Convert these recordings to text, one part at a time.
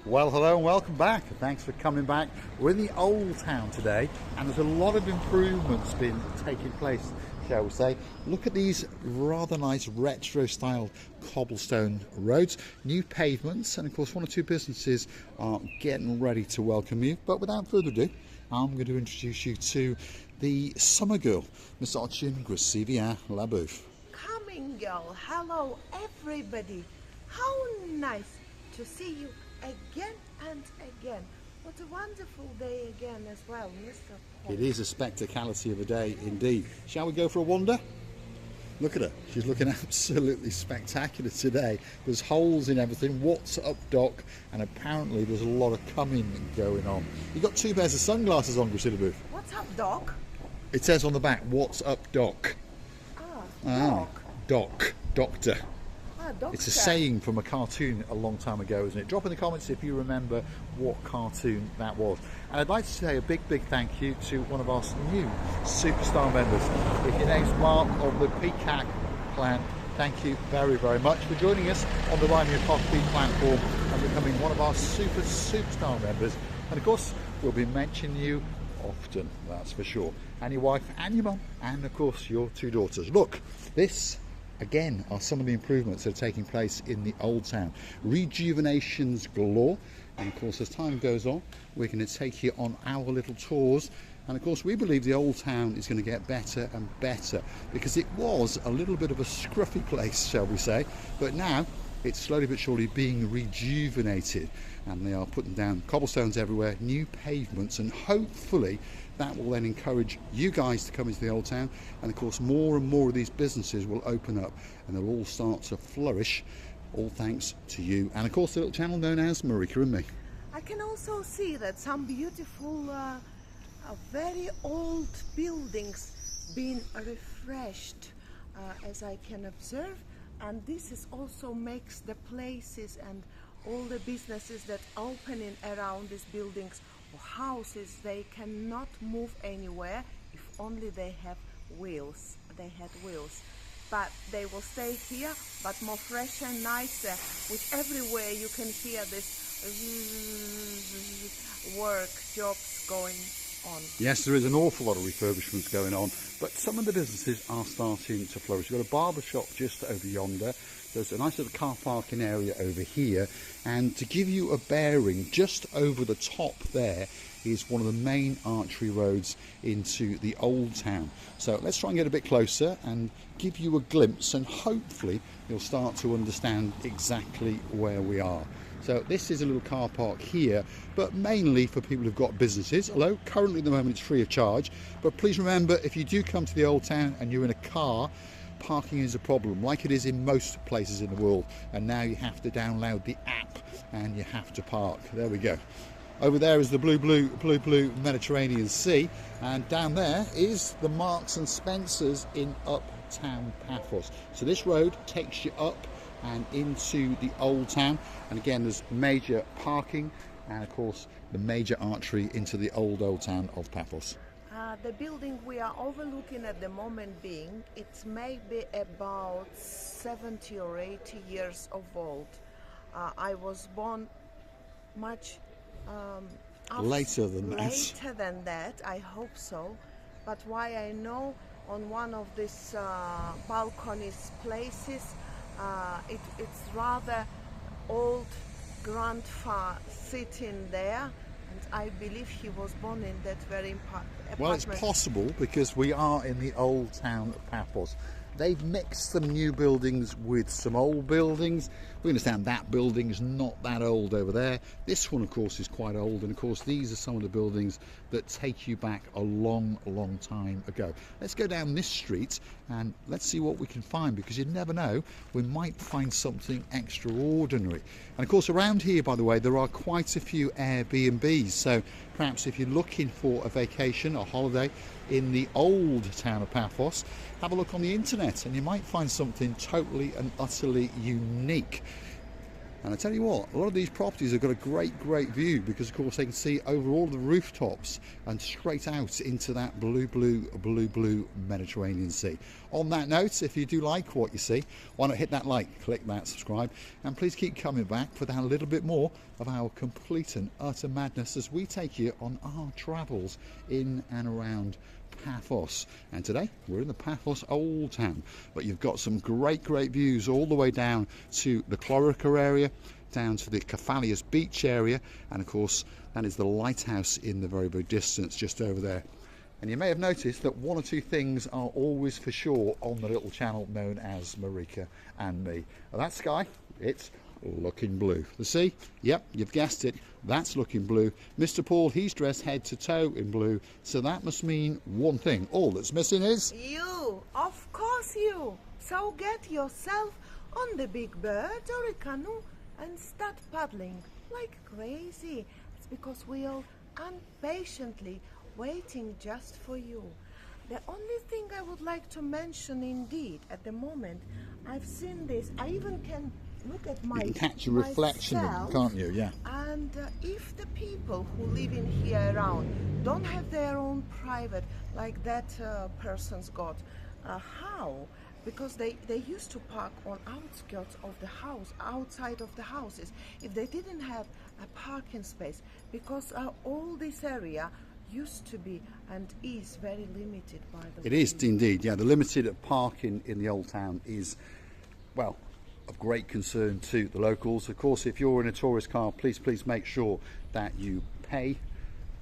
Well, hello and welcome back. Thanks for coming back. We're in the old town today, and there's a lot of improvements been taking place, shall we say. Look at these rather nice retro-styled cobblestone roads, new pavements, and of course one or two businesses are getting ready to welcome you. But without further ado, I'm going to introduce you to the summer girl, Miss Orchin Gracivia Labouf. Coming girl, hello everybody. How nice to see you again and again. What a wonderful day again as well, Mr. Paul. It is a spectacality of a day indeed. Shall we go for a wander? Look at her, she's looking absolutely spectacular today. There's holes in everything. What's up, Doc? And apparently there's a lot of coming going on. You've got two pairs of sunglasses on, Gracivia Labouf. What's up, Doc? It says on the back, what's up, Doc? Doc, doctor. Doctor. It's a saying from a cartoon a long time ago, isn't it? Drop in the comments if you remember what cartoon that was. And I'd like to say a big thank you to one of our new superstar members. If your name's Mark of the Peacock Clan, thank you very much for joining us on the Buy Me a Coffee platform and becoming one of our superstar members. And of course, we'll be mentioning you often, that's for sure. And your wife and your mum, and of course your two daughters. Look, this again are some of the improvements that are taking place in the old town. Rejuvenations galore, and of course as time goes on we're going to take you on our little tours, and of course we believe the old town is going to get better and better because it was a little bit of a scruffy place, shall we say, but now it's slowly but surely being rejuvenated, and they are putting down cobblestones everywhere, new pavements, and hopefully that will then encourage you guys to come into the old town, and of course more and more of these businesses will open up and they'll all start to flourish, all thanks to you and of course the little channel known as Marika and me. I can also see that some beautiful very old buildings being refreshed, as I can observe, and this is also makes the places and all the businesses that opening around these buildings or houses, they cannot move anywhere if only they have wheels. They had wheels, but they will stay here, but more fresh and nicer, which everywhere you can hear this work, jobs going on. Yes, there is an awful lot of refurbishments going on, but some of the businesses are starting to flourish. We've got a barber shop just over yonder. There's a nice little car parking area over here, and to give you a bearing, just over the top there is one of the main artery roads into the old town. So let's try and get a bit closer and give you a glimpse, and hopefully you'll start to understand exactly where we are. So this is a little car park here, but mainly for people who've got businesses, although currently at the moment it's free of charge. But please remember, if you do come to the old town and you're in a car, parking is a problem, like it is in most places in the world, and now you have to download the app and you have to park. There we go. Over there is the blue Mediterranean Sea, and down there is the Marks and Spencers in uptown Paphos. So this road takes you up and into the old town, and again there's major parking and of course the major artery into the old town of Paphos. The building we are overlooking at the moment being, it's maybe about 70 or 80 years of old. I was born much later than that, I hope so. But why I know, on one of these balconies places, it's rather old grandfather sitting there, and I believe he was born in that very apartment. Well, it's possible because we are in the old town of Paphos. They've mixed some new buildings with some old buildings. We understand that building's not that old over there. This one, of course, is quite old, and of course these are some of the buildings that take you back a long time ago. Let's go down this street and let's see what we can find, because you never know, we might find something extraordinary. And of course around here, by the way, there are quite a few Airbnbs, so perhaps if you're looking for a vacation or holiday in the old town of Paphos, have a look on the internet and you might find something totally and utterly unique. And I tell you what, a lot of these properties have got a great view because of course they can see over all the rooftops and straight out into that blue Mediterranean Sea. On that note, if you do like what you see, why not hit that like, click that subscribe, and please keep coming back for that a little bit more of our complete and utter madness as we take you on our travels in and around Paphos. And today we're in the Paphos Old Town, but you've got some great views all the way down to the Chlorica area, down to the Cephalius beach area, and of course that is the lighthouse in the very distance just over there. And you may have noticed that one or two things are always for sure on the little channel known as Marika and me. Well, that sky, it's looking blue. The sea, yep, you've guessed it, that's looking blue. Mr. Paul, he's dressed head to toe in blue, so that must mean one thing. All that's missing is you. Of course you. So get yourself on the big bird or a canoe and start paddling like crazy. It's because we are impatiently waiting just for you. The only thing I would like to mention indeed at the moment, I've seen this, I even can look at my you can catch a reflection in them, can't you? Yeah. And if the people who live in here around don't have their own private, like that person's got, how? Because they used to park on outskirts of the house, outside of the houses, if they didn't have a parking space, because all this area used to be and is very limited by the It is indeed, yeah. The limited parking in the old town is, well, of great concern to the locals. Of course, if you're in a tourist car, please make sure that you pay,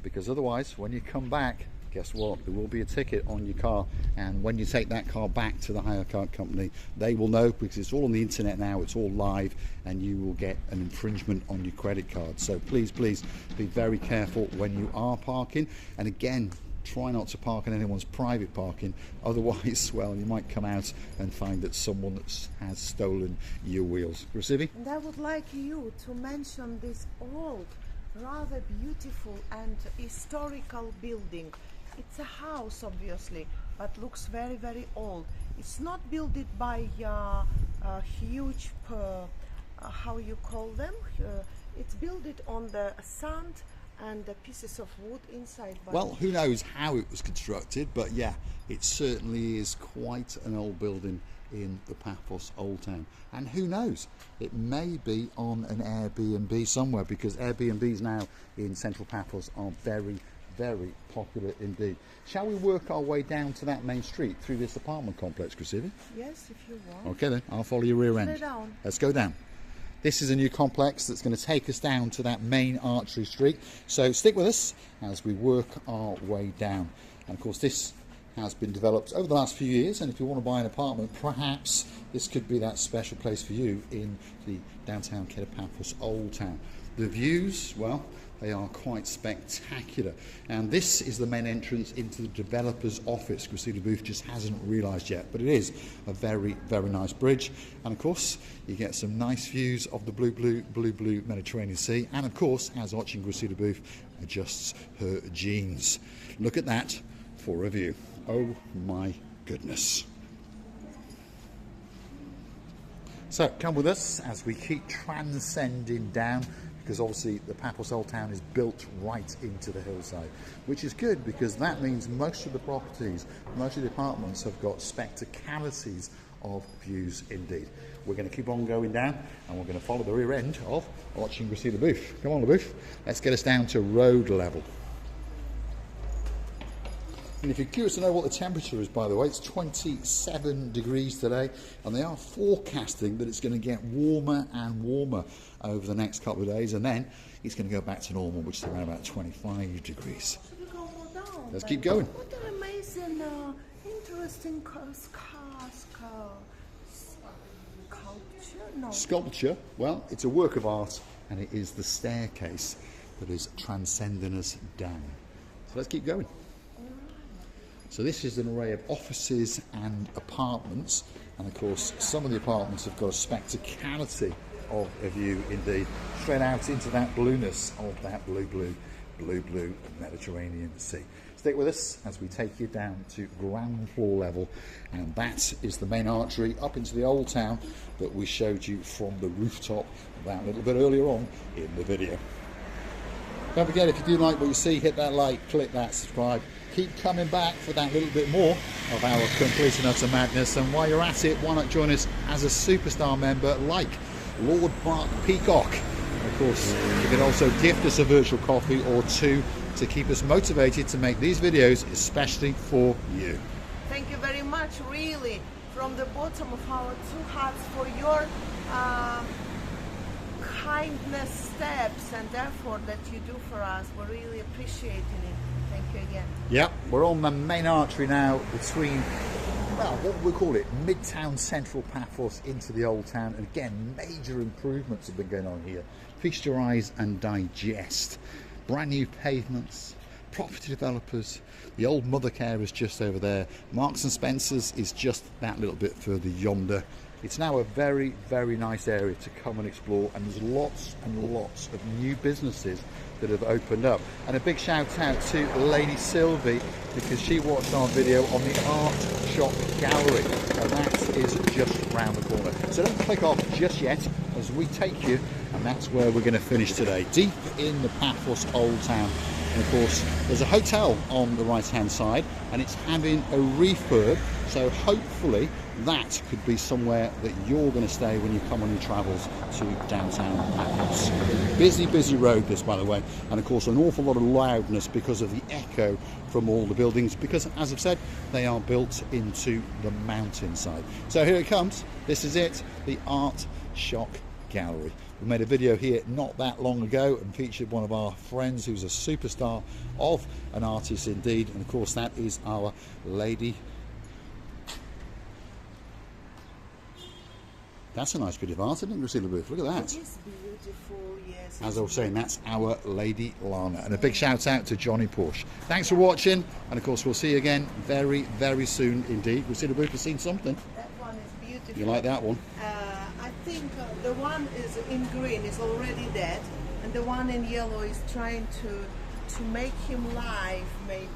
because otherwise when you come back, guess what, there will be a ticket on your car, and when you take that car back to the hire car company, they will know, because it's all on the internet now, it's all live, and you will get an infringement on your credit card. So please be very careful when you are parking, and again, try not to park in anyone's private parking, otherwise, well, you might come out and find that someone has stolen your wheels. Recivi? And I would like you to mention this old, rather beautiful and historical building. It's a house, obviously, but looks very old. It's not built by huge, how you call them? It's built on the sand and the pieces of wood inside. Well, who knows how it was constructed, but yeah, it certainly is quite an old building in the Paphos Old Town. And who knows, it may be on an Airbnb somewhere, because Airbnbs now in central Paphos are very popular indeed. Shall we work our way down to that main street through this apartment complex, Christina? Yes, if you want. Okay then, I'll follow your rear end. Go down. Let's go down. This is a new complex that's going to take us down to that main archery street. So stick with us as we work our way down. And of course this has been developed over the last few years, and if you want to buy an apartment, perhaps this could be that special place for you in the downtown Paphos Old Town. The views, well, they are quite spectacular, and this is the main entrance into the developer's office. Christina Booth just hasn't realised yet, but it is a very nice bridge, and of course you get some nice views of the blue Mediterranean Sea, and of course, as watching Christina Booth adjusts her jeans. Look at that for a view. Oh my goodness. So come with us as we keep transcending down, because obviously the Paphos Old Town is built right into the hillside, which is good because that means most of the properties, most of the apartments have got spectacalities of views indeed. We're going to keep on going down, and we're going to follow the rear end of watching Christina Booth. Come on, LaBooth, let's get us down to road level. And if you're curious to know what the temperature is, by the way, it's 27 degrees today, and they are forecasting that it's going to get warmer and warmer over the next couple of days, and then it's going to go back to normal, which is around about 25 degrees. Should we go more down? Let's keep going. What an amazing, interesting sculpture? No. Sculpture, well, it's a work of art, and it is the staircase that is transcending us down. So let's keep going. So this is an array of offices and apartments, and of course some of the apartments have got a spectacality of a view indeed, straight out into that blueness of that blue Mediterranean Sea. Stick with us as we take you down to ground floor level, and that is the main artery up into the old town that we showed you from the rooftop that little bit earlier on in the video. Don't forget, if you do like what you see, hit that like, click that subscribe. Keep coming back for that little bit more of our complete and utter madness, and while you're at it, why not join us as a superstar member like Lord Mark Peacock. And of course, you can also gift us a virtual coffee or two to keep us motivated to make these videos especially for you. Thank you very much, really, from the bottom of our two hearts for your kindness steps and effort that you do for us. We're really appreciating it. Thank you again. Yep, we're on the main artery now between, well, what we call it, Midtown Central Paphos into the old town. And again, major improvements have been going on here. Feast your eyes and digest. Brand new pavements, property developers, the old mother care is just over there. Marks and Spencer's is just that little bit further yonder. It's now a very, very nice area to come and explore, and there's lots and lots of new businesses that have opened up. And a big shout out to Lady Sylvie, because she watched our video on the Art Shop Gallery, and that is just round the corner. So don't click off just yet as we take you, and that's where we're going to finish today, deep in the Paphos Old Town. And of course, there's a hotel on the right hand side, and it's having a refurb, so hopefully that could be somewhere that you're going to stay when you come on your travels to downtown Paphos. Busy, busy road this, by the way, and of course an awful lot of loudness because of the echo from all the buildings, because as I've said, they are built into the mountainside. So here it comes. This is it, the Art Shop Gallery. We made a video here not that long ago and featured one of our friends who's a superstar of an artist indeed, and of course that is our Lady. That's a nice bit of art, isn't it, Lucilla Booth? Look at that. It is beautiful, yes. As I was saying, that's our Lady Lana. And a big shout out to Johnny Porsche. Thanks for watching, and of course we'll see you again very, very soon indeed. Lucilla Booth has seen something. That one is beautiful. You like that one? I think the one is in green is already dead, and the one in yellow is trying to make him live, maybe.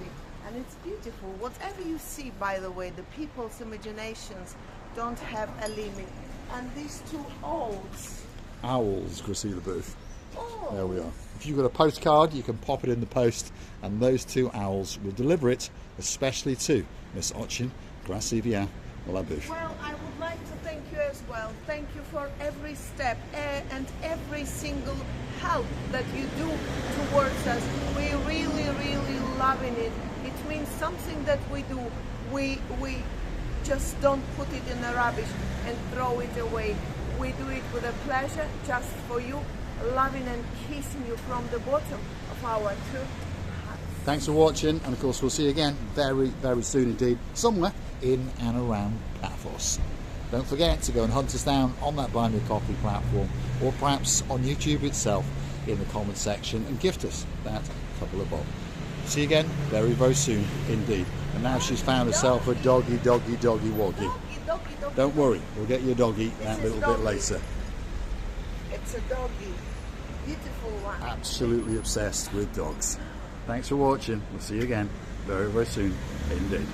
And it's beautiful. Whatever you see, by the way, the people's imaginations don't have a limit. And these two owls. Owls, Gracila Booth. Oh. There we are. If you've got a postcard, you can pop it in the post, and those two owls will deliver it, especially to Miss Ochin Gracivia Booth. Well, I would like to thank you as well. Thank you for every step and every single help that you do towards us. We really, really loving it. It means something that we do. We just don't put it in the rubbish and throw it away. We do it with a pleasure, just for you, loving and kissing you from the bottom of our two hearts. Thanks for watching, and of course we'll see you again very, very soon indeed, somewhere in and around Paphos. Don't forget to go and hunt us down on that Buy Me a Coffee platform, or perhaps on YouTube itself in the comments section, and gift us that couple of bob. See you again very, very soon indeed. And now she's found herself a doggy woggy. Doggy. Don't worry, we'll get you a doggy that little bit later. It's a doggy. Beautiful one. Absolutely obsessed with dogs. Thanks for watching. We'll see you again very, very soon indeed.